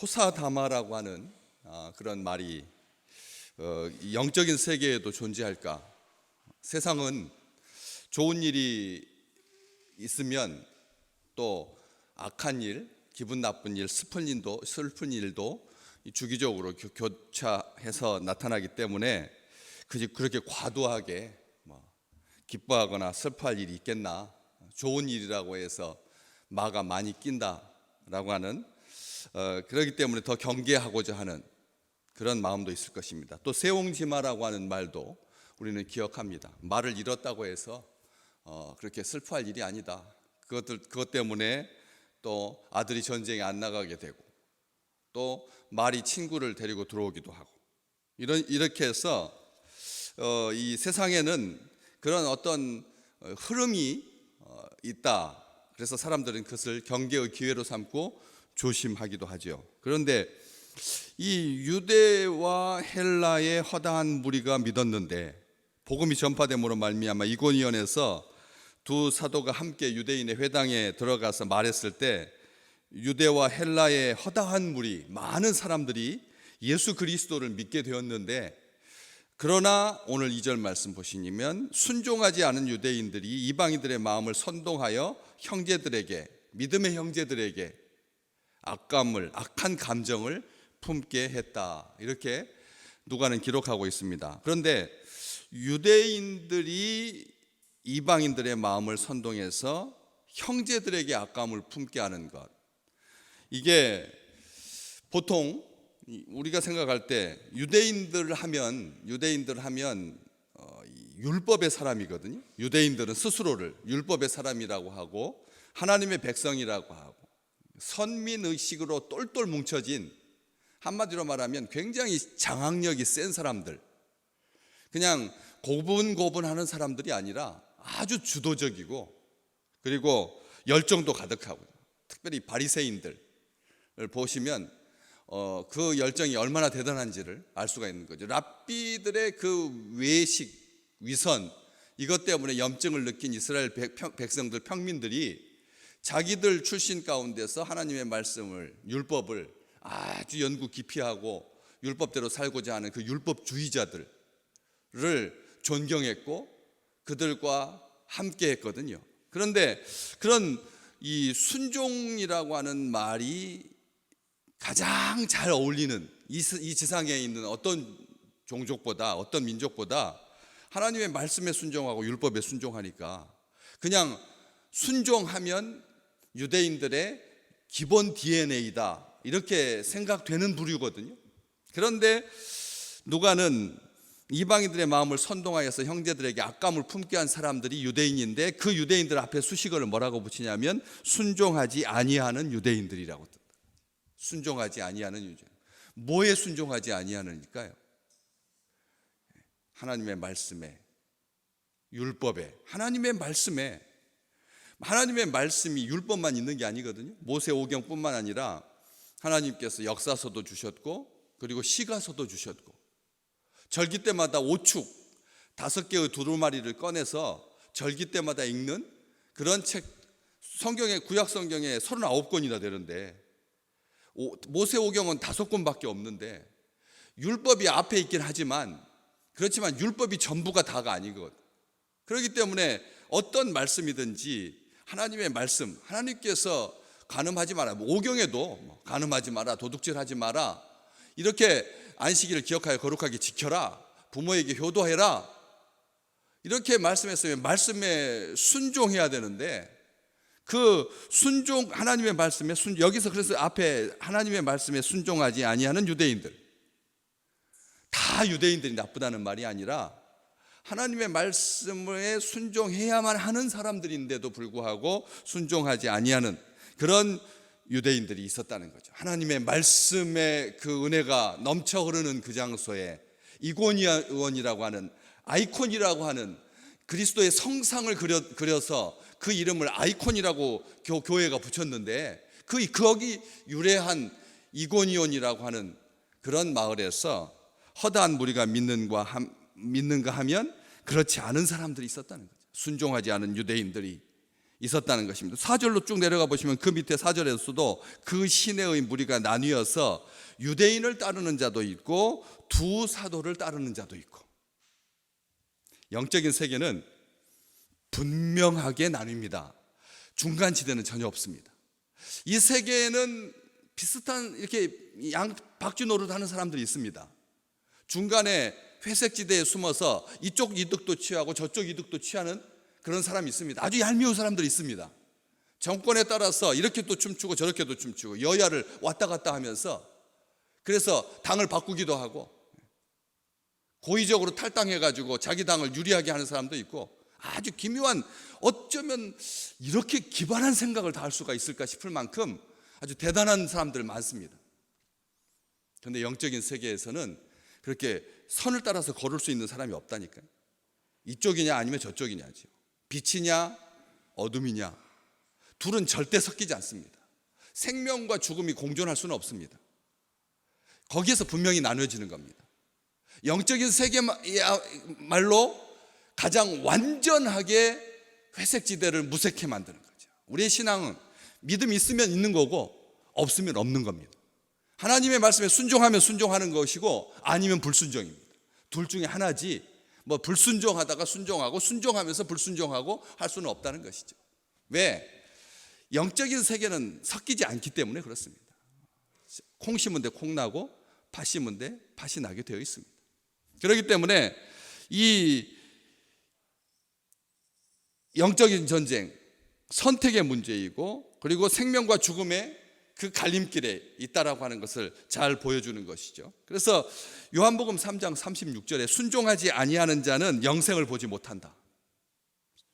호사다마라고 하는 그런 말이 영적인 세계에도 존재할까? 세상은 좋은 일이 있으면 또 악한 일, 기분 나쁜 일, 슬픈 일도 주기적으로 교차해서 나타나기 때문에 그렇게 과도하게 기뻐하거나 슬퍼할 일이 있겠나? 좋은 일이라고 해서 마가 많이 낀다라고 하는 그렇기 때문에 더 경계하고자 하는 그런 마음도 있을 것입니다. 또 세옹지마라고 하는 말도 우리는 기억합니다. 말을 잃었다고 해서 그렇게 슬퍼할 일이 아니다. 그것 때문에 또 아들이 전쟁에 안 나가게 되고 또 말이 친구를 데리고 들어오기도 하고 이렇게 해서 이 세상에는 그런 어떤 흐름이 있다. 그래서 사람들은 그것을 경계의 기회로 삼고 조심하기도 하죠. 그런데 이 유대와 헬라의 허다한 무리가 믿었는데 복음이 전파됨으로 말미암아 이고니온에서 두 사도가 함께 유대인의 회당에 들어가서 말했을 때 유대와 헬라의 허다한 무리, 많은 사람들이 예수 그리스도를 믿게 되었는데, 그러나 오늘 2절 말씀 보시면 순종하지 않은 유대인들이 이방인들의 마음을 선동하여 형제들에게, 믿음의 형제들에게 악한 감정을 품게 했다. 이렇게 누가는 기록하고 있습니다. 그런데 유대인들이 이방인들의 마음을 선동해서 형제들에게 악감을 품게 하는 것, 이게 보통 우리가 생각할 때 유대인들 하면 율법의 사람이거든요. 유대인들은 스스로를 율법의 사람이라고 하고 하나님의 백성이라고 하고 선민의식으로 똘똘 뭉쳐진, 한마디로 말하면 굉장히 장악력이 센 사람들, 그냥 고분고분하는 사람들이 아니라 아주 주도적이고 그리고 열정도 가득하고, 특별히 바리새인들을 보시면 그 열정이 얼마나 대단한지를 알 수가 있는 거죠. 랍비들의 그 외식, 위선, 이것 때문에 염증을 느낀 이스라엘 백성들, 평민들이 자기들 출신 가운데서 하나님의 말씀을, 율법을 아주 연구 깊이 하고 율법대로 살고자 하는 그 율법주의자들을 존경했고 그들과 함께 했거든요. 그런데 그런 이 순종이라고 하는 말이 가장 잘 어울리는 이 지상에 있는 어떤 종족보다, 어떤 민족보다 하나님의 말씀에 순종하고 율법에 순종하니까 그냥 순종하면 유대인들의 기본 DNA다, 이렇게 생각되는 부류거든요. 그런데 누가는 이방인들의 마음을 선동하여서 형제들에게 악감을 품게 한 사람들이 유대인인데 그 유대인들 앞에 수식어를 뭐라고 붙이냐면 순종하지 아니하는 유대인들이라고. 순종하지 아니하는 유대인. 뭐에 순종하지 아니하는일까요? 하나님의 말씀에, 율법에, 하나님의 말씀이 율법만 있는 게 아니거든요. 모세오경뿐만 아니라 하나님께서 역사서도 주셨고 그리고 시가서도 주셨고, 절기 때마다 오축 5개의 두루마리를 꺼내서 절기 때마다 읽는 그런 책, 성경에, 구약 성경에 39권이나 되는데 모세오경은 5권밖에 없는데 율법이 앞에 있긴 하지만, 그렇지만 율법이 전부가 다가 아니거든. 그렇기 때문에 어떤 말씀이든지 하나님의 말씀, 하나님께서 간음하지 마라, 오경에도 간음하지 마라, 도둑질하지 마라, 이렇게 안식일을 기억하여 거룩하게 지켜라, 부모에게 효도해라, 이렇게 말씀했으면 말씀에 순종해야 되는데 그 순종, 하나님의 말씀에 여기서 그래서 앞에 하나님의 말씀에 순종하지 아니하는 유대인들, 다 유대인들이 나쁘다는 말이 아니라 하나님의 말씀에 순종해야만 하는 사람들인데도 불구하고 순종하지 아니하는 그런 유대인들이 있었다는 거죠. 하나님의 말씀의 그 은혜가 넘쳐 흐르는 그 장소에 이고니온이라고 하는, 아이콘이라고 하는 그리스도의 성상을 그려서 그 이름을 아이콘이라고 교회가 붙였는데 거기 유래한 이고니온이라고 하는 그런 마을에서 허다한 무리가 믿는가 하면 그렇지 않은 사람들이 있었다는 거죠. 순종하지 않은 유대인들이 있었다는 것입니다. 4절로 쭉 내려가 보시면 그 밑에 4절에서도 그 시내의 무리가 나뉘어서 유대인을 따르는 자도 있고 두 사도를 따르는 자도 있고, 영적인 세계는 분명하게 나뉩니다. 중간지대는 전혀 없습니다. 이 세계에는 비슷한 이렇게 양박쥐 노릇하는 사람들이 있습니다. 중간에 회색지대에 숨어서 이쪽 이득도 취하고 저쪽 이득도 취하는 그런 사람이 있습니다. 아주 얄미운 사람들이 있습니다. 정권에 따라서 이렇게 또 춤추고 저렇게 또 춤추고 여야를 왔다 갔다 하면서, 그래서 당을 바꾸기도 하고 고의적으로 탈당해가지고 자기 당을 유리하게 하는 사람도 있고, 아주 기묘한, 어쩌면 이렇게 기발한 생각을 다 할 수가 있을까 싶을 만큼 아주 대단한 사람들 많습니다. 그런데 영적인 세계에서는 그렇게 선을 따라서 걸을 수 있는 사람이 없다니까요. 이쪽이냐 아니면 저쪽이냐죠. 빛이냐 어둠이냐, 둘은 절대 섞이지 않습니다. 생명과 죽음이 공존할 수는 없습니다. 거기에서 분명히 나눠지는 겁니다. 영적인 세계 말로 가장 완전하게 회색지대를 무색해 만드는 거죠. 우리의 신앙은 믿음이 있으면 있는 거고 없으면 없는 겁니다. 하나님의 말씀에 순종하면 순종하는 것이고 아니면 불순종입니다. 둘 중에 하나지, 뭐 불순종하다가 순종하고 순종하면서 불순종하고 할 수는 없다는 것이죠. 왜? 영적인 세계는 섞이지 않기 때문에 그렇습니다. 콩 심은 데 콩 나고 팥 심은 데 팥이 나게 되어 있습니다. 그렇기 때문에 이 영적인 전쟁, 선택의 문제이고, 그리고 생명과 죽음의 그 갈림길에 있다라고 하는 것을 잘 보여주는 것이죠. 그래서 요한복음 3장 36절에 순종하지 아니하는 자는 영생을 보지 못한다.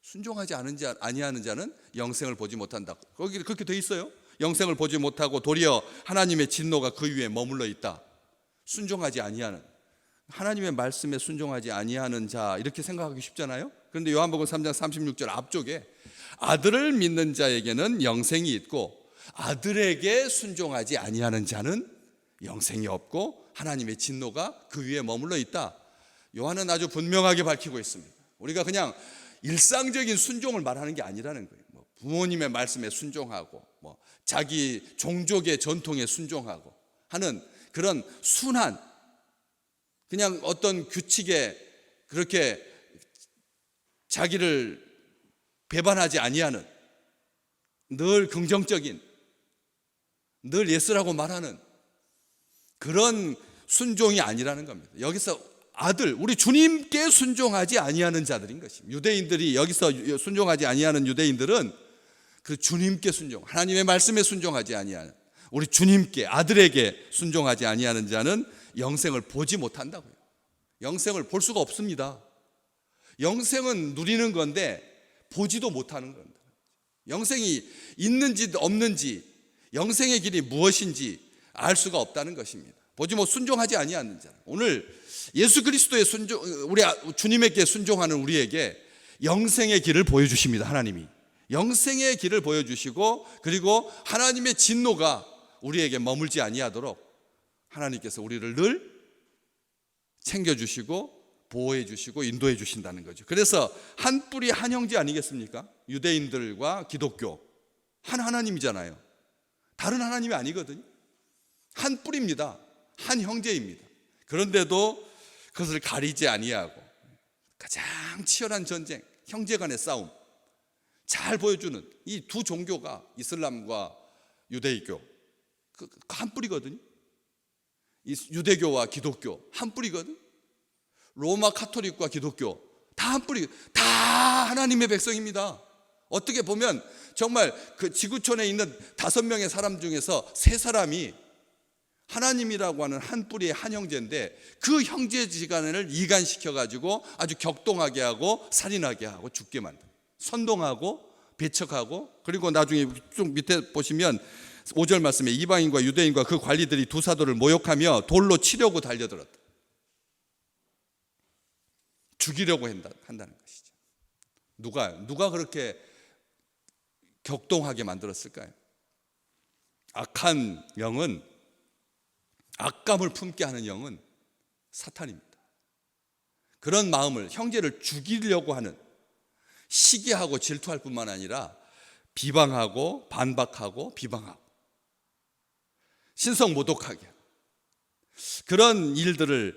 순종하지 아니하는 자는 영생을 보지 못한다. 거기 그렇게 돼 있어요. 영생을 보지 못하고 도리어 하나님의 진노가 그 위에 머물러 있다. 순종하지 아니하는, 하나님의 말씀에 순종하지 아니하는 자, 이렇게 생각하기 쉽잖아요. 그런데 요한복음 3장 36절 앞쪽에 아들을 믿는 자에게는 영생이 있고 아들에게 순종하지 아니하는 자는 영생이 없고 하나님의 진노가 그 위에 머물러 있다. 요한은 아주 분명하게 밝히고 있습니다. 우리가 그냥 일상적인 순종을 말하는 게 아니라는 거예요. 뭐 부모님의 말씀에 순종하고 뭐 자기 종족의 전통에 순종하고 하는 그런 순한, 그냥 어떤 규칙에 그렇게 자기를 배반하지 아니하는, 늘 긍정적인, 늘 예스라고 말하는 그런 순종이 아니라는 겁니다. 여기서 아들, 우리 주님께 순종하지 아니하는 자들인 것입니다. 유대인들이 여기서 순종하지 아니하는 유대인들은 그 주님께 순종, 하나님의 말씀에 순종하지 아니하는 우리 주님께, 아들에게 순종하지 아니하는 자는 영생을 보지 못한다고요. 영생을 볼 수가 없습니다. 영생은 누리는 건데 보지도 못하는 겁니다. 영생이 있는지 없는지, 영생의 길이 무엇인지 알 수가 없다는 것입니다. 보지 못 순종하지 아니하는 자. 오늘 예수 그리스도의 순종, 우리 주님에게 순종하는 우리에게 영생의 길을 보여주십니다. 하나님이 영생의 길을 보여주시고, 그리고 하나님의 진노가 우리에게 머물지 아니하도록 하나님께서 우리를 늘 챙겨주시고 보호해 주시고 인도해 주신다는 거죠. 그래서 한 뿌리 한 형제 아니겠습니까? 유대인들과 기독교 한 하나님이잖아요. 다른 하나님이 아니거든요. 한 뿌리입니다. 한 형제입니다. 그런데도 그것을 가리지 아니하고 가장 치열한 전쟁, 형제 간의 싸움 잘 보여주는 이 두 종교가 이슬람과 유대교, 한 뿌리거든요. 유대교와 기독교 한 뿌리거든. 로마 카톨릭과 기독교 다 한 뿌리, 다 하나님의 백성입니다. 어떻게 보면 정말 그 지구촌에 있는 5명의 사람 중에서 3사람이 하나님이라고 하는 한 뿌리의 한 형제인데, 그 형제지간을 이간시켜 가지고 아주 격동하게 하고 살인하게 하고 죽게 만든, 선동하고 배척하고, 그리고 나중에 좀 밑에 보시면 5절 말씀에 이방인과 유대인과 그 관리들이 두 사도를 모욕하며 돌로 치려고 달려들었다. 죽이려고 한다는 것이죠. 누가 그렇게 격동하게 만들었을까요? 악한 영은, 악감을 품게 하는 영은 사탄입니다. 그런 마음을, 형제를 죽이려고 하는, 시기하고 질투할 뿐만 아니라 비방하고 반박하고 비방하고 신성 모독하게 그런 일들을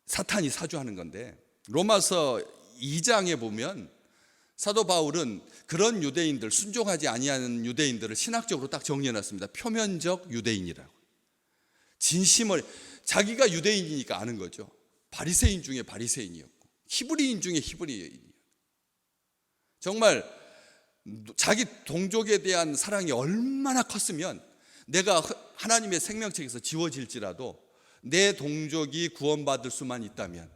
사탄이 사주하는 건데, 로마서 2장에 보면 사도 바울은 그런 유대인들, 순종하지 아니하는 유대인들을 신학적으로 딱 정리해놨습니다. 표면적 유대인이라고. 진심을, 자기가 유대인이니까 아는 거죠. 바리새인 중에 바리새인이었고 히브리인 중에 히브리인이었고, 정말 자기 동족에 대한 사랑이 얼마나 컸으면 내가 하나님의 생명책에서 지워질지라도 내 동족이 구원받을 수만 있다면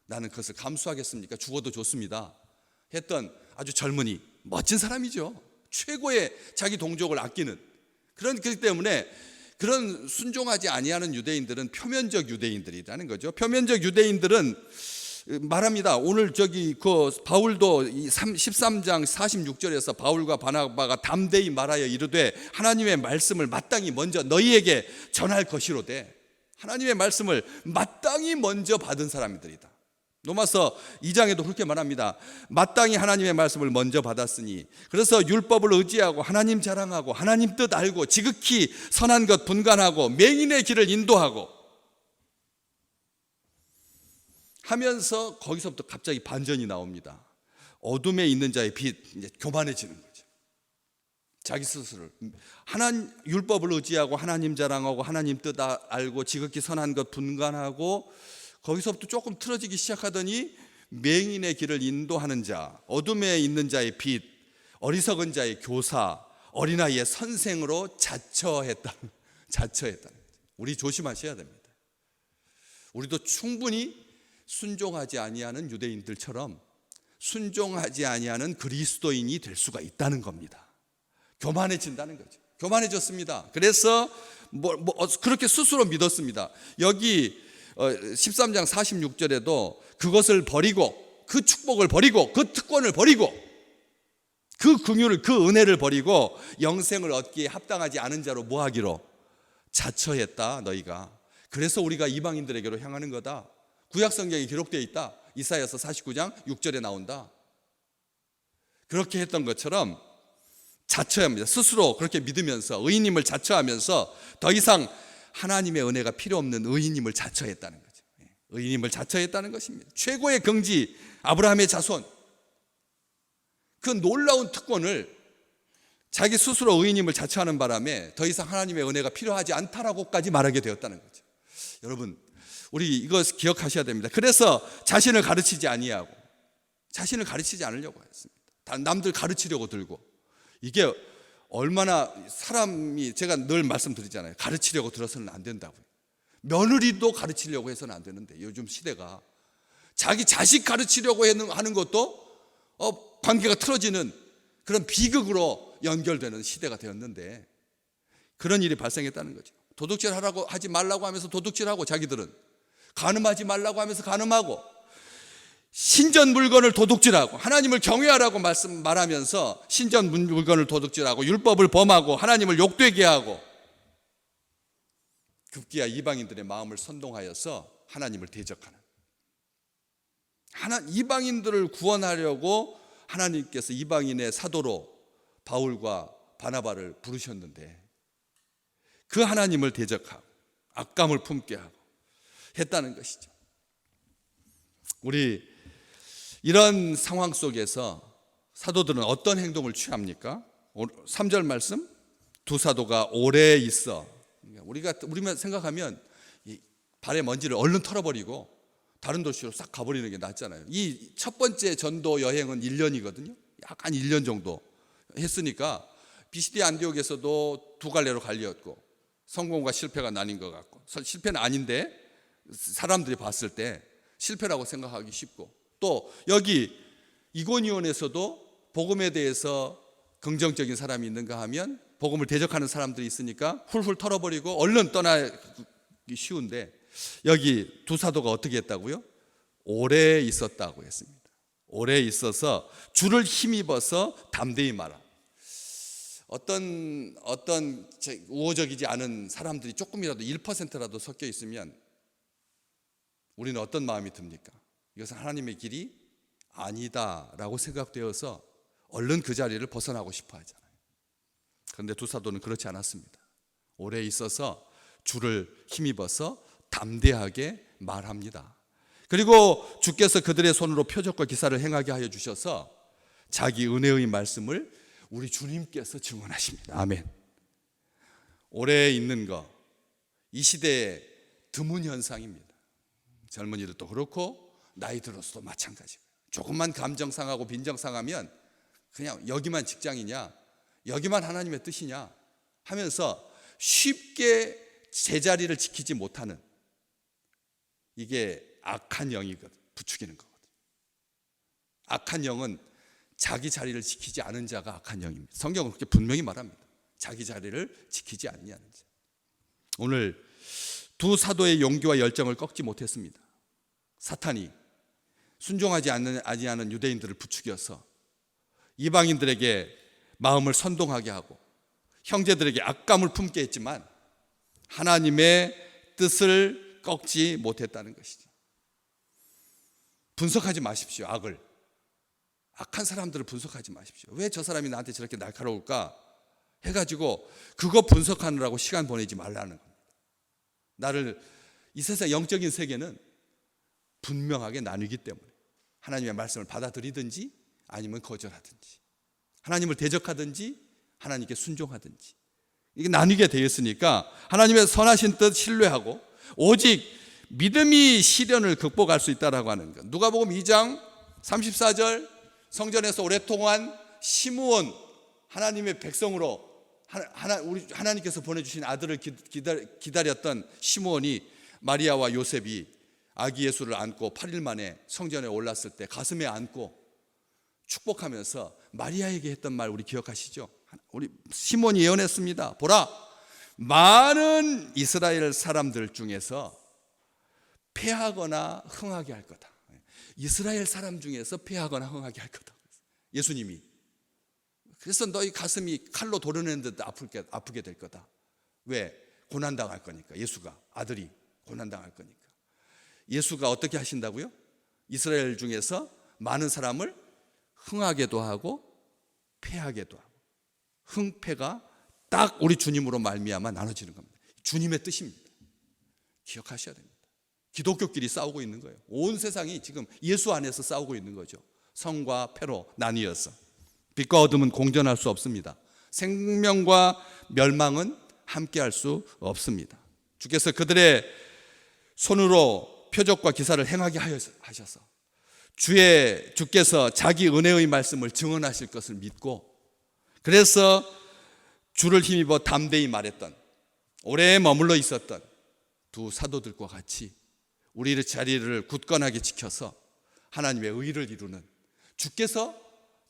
나는 그것을 감수하겠습니까? 죽어도 좋습니다 했던 아주 젊은이, 멋진 사람이죠. 최고의 자기 동족을 아끼는 그렇기 때문에 그런 순종하지 아니하는 유대인들은 표면적 유대인들이라는 거죠. 표면적 유대인들은 말합니다. 오늘 바울도 13장 46절에서 바울과 바나바가 담대히 말하여 이르되 하나님의 말씀을 마땅히 먼저 너희에게 전할 것이로되, 하나님의 말씀을 마땅히 먼저 받은 사람들이다. 로마서 2장에도 그렇게 말합니다. 마땅히 하나님의 말씀을 먼저 받았으니, 그래서 율법을 의지하고 하나님 자랑하고 하나님 뜻 알고 지극히 선한 것 분간하고 맹인의 길을 인도하고 하면서 거기서부터 갑자기 반전이 나옵니다. 어둠에 있는 자의 빛, 이제 교만해지는 거죠. 자기 스스로를 율법을 의지하고 하나님 자랑하고 하나님 뜻 알고 지극히 선한 것 분간하고, 거기서부터 조금 틀어지기 시작하더니 맹인의 길을 인도하는 자, 어둠에 있는 자의 빛, 어리석은 자의 교사, 어린아이의 선생으로 자처했다. 우리 조심하셔야 됩니다. 우리도 충분히 순종하지 아니하는 유대인들처럼 순종하지 아니하는 그리스도인이 될 수가 있다는 겁니다. 교만해진다는 거죠. 교만해졌습니다. 그래서 그렇게 스스로 믿었습니다. 여기 13장 46절에도 그것을 버리고, 그 축복을 버리고, 그 특권을 버리고, 그 긍휼을, 그 은혜를 버리고 영생을 얻기에 합당하지 않은 자로 뭐하기로 자처했다 너희가. 그래서 우리가 이방인들에게로 향하는 거다. 구약 성경에 기록되어 있다. 이사야서 49장 6절에 나온다. 그렇게 했던 것처럼 자처합니다. 스스로 그렇게 믿으면서 의인임을 자처하면서 더 이상 하나님의 은혜가 필요 없는 의인임을 자처했다는 거죠. 의인임을 자처했다는 것입니다. 최고의 경지 아브라함의 자손, 그 놀라운 특권을 자기 스스로 의인임을 자처하는 바람에 더 이상 하나님의 은혜가 필요하지 않다라고까지 말하게 되었다는 거죠. 여러분, 우리 이거 기억하셔야 됩니다. 그래서 자신을 가르치지 아니하고, 자신을 가르치지 않으려고 했습니다. 남들 가르치려고 들고, 이게 얼마나 사람이, 제가 늘 말씀드리잖아요. 가르치려고 들어서는 안 된다고요. 며느리도 가르치려고 해서는 안 되는데, 요즘 시대가 자기 자식 가르치려고 하는 것도 관계가 틀어지는 그런 비극으로 연결되는 시대가 되었는데, 그런 일이 발생했다는 거죠. 도둑질 하지 말라고 하면서 도둑질하고, 자기들은 간음하지 말라고 하면서 간음하고, 신전 물건을 도둑질하고, 하나님을 경외하라고 말하면서 신전 물건을 도둑질하고, 율법을 범하고 하나님을 욕되게 하고, 급기야 이방인들의 마음을 선동하여서 하나님을 대적하는, 이방인들을 구원하려고 하나님께서 이방인의 사도로 바울과 바나바를 부르셨는데 그 하나님을 대적하고 악감을 품게 하고 했다는 것이죠. 우리 이런 상황 속에서 사도들은 어떤 행동을 취합니까? 3절 말씀, 두 사도가 오래 있어. 우리만 생각하면 이 발의 먼지를 얼른 털어버리고 다른 도시로 싹 가버리는 게 낫잖아요. 이 첫 번째 전도 여행은 1년이거든요. 약 한 1년 정도 했으니까 비시디 안디옥에서도 두 갈래로 갈렸고, 성공과 실패가 나뉜 것 같고, 실패는 아닌데 사람들이 봤을 때 실패라고 생각하기 쉽고, 또 여기 이고니온에서도 복음에 대해서 긍정적인 사람이 있는가 하면 복음을 대적하는 사람들이 있으니까 훌훌 털어버리고 얼른 떠나기 쉬운데, 여기 두 사도가 어떻게 했다고요? 오래 있었다고 했습니다. 오래 있어서 주를 힘입어서 담대히 말하. 어떤 우호적이지 않은 사람들이 조금이라도 1%라도 섞여 있으면 우리는 어떤 마음이 듭니까? 이것은 하나님의 길이 아니다라고 생각되어서 얼른 그 자리를 벗어나고 싶어 하잖아요. 그런데 두 사도는 그렇지 않았습니다. 오래 있어서 주를 힘입어서 담대하게 말합니다. 그리고 주께서 그들의 손으로 표적과 기사를 행하게 하여 주셔서 자기 은혜의 말씀을 우리 주님께서 증언하십니다. 아멘. 오래 있는 거, 이 시대의 드문 현상입니다. 젊은이들도 그렇고 나이 들어서도 마찬가지고요. 조금만 감정 상하고 빈정 상하면 그냥 여기만 직장이냐, 여기만 하나님의 뜻이냐 하면서 쉽게 제자리를 지키지 못하는, 이게 악한 영이거든. 부추기는 거거든. 악한 영은 자기 자리를 지키지 않은 자가 악한 영입니다. 성경은 그렇게 분명히 말합니다. 자기 자리를 지키지 않냐는 자. 오늘 두 사도의 용기와 열정을 꺾지 못했습니다. 사탄이 순종하지 않는 유대인들을 부추겨서 이방인들에게 마음을 선동하게 하고 형제들에게 악감을 품게 했지만 하나님의 뜻을 꺾지 못했다는 것이죠. 분석하지 마십시오. 악한 사람들을 분석하지 마십시오. 왜 저 사람이 나한테 저렇게 날카로울까 해가지고 그거 분석하느라고 시간 보내지 말라는 겁니다. 나를, 이 세상 영적인 세계는 분명하게 나뉘기 때문에 하나님의 말씀을 받아들이든지 아니면 거절하든지, 하나님을 대적하든지 하나님께 순종하든지, 이게 나뉘게 되어 있으니까 하나님의 선하신 뜻 신뢰하고 오직 믿음이 시련을 극복할 수 있다라고 하는 것. 누가복음 2장 34절, 성전에서 오랫동안 시므온, 하나님의 백성으로 우리 하나님께서 보내주신 아들을 기다렸던 시므온이 마리아와 요셉이 아기 예수를 안고 8일 만에 성전에 올랐을 때 가슴에 안고 축복하면서 마리아에게 했던 말 우리 기억하시죠? 우리 시몬이 예언했습니다. 보라, 많은 이스라엘 사람들 중에서 패하거나 흥하게 할 거다. 이스라엘 사람 중에서 패하거나 흥하게 할 거다. 예수님이. 그래서 너희 가슴이 칼로 도려낸 듯 아프게 될 거다. 왜? 고난당할 거니까. 예수가, 아들이 고난당할 거니까. 예수가 어떻게 하신다고요? 이스라엘 중에서 많은 사람을 흥하게도 하고 패하게도 하고, 흥패가 딱 우리 주님으로 말미암아 나눠지는 겁니다. 주님의 뜻입니다. 기억하셔야 됩니다. 기독교끼리 싸우고 있는 거예요. 온 세상이 지금 예수 안에서 싸우고 있는 거죠. 성과 패로 나뉘어서. 빛과 어둠은 공존할 수 없습니다. 생명과 멸망은 함께할 수 없습니다. 주께서 그들의 손으로 표적과 기사를 행하게 하셔서 주께서 자기 은혜의 말씀을 증언하실 것을 믿고, 그래서 주를 힘입어 담대히 말했던, 오래 머물러 있었던 두 사도들과 같이 우리의 자리를 굳건하게 지켜서 하나님의 의를 이루는, 주께서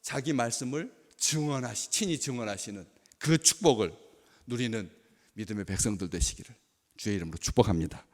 자기 말씀을 친히 증언하시는 그 축복을 누리는 믿음의 백성들 되시기를 주의 이름으로 축복합니다.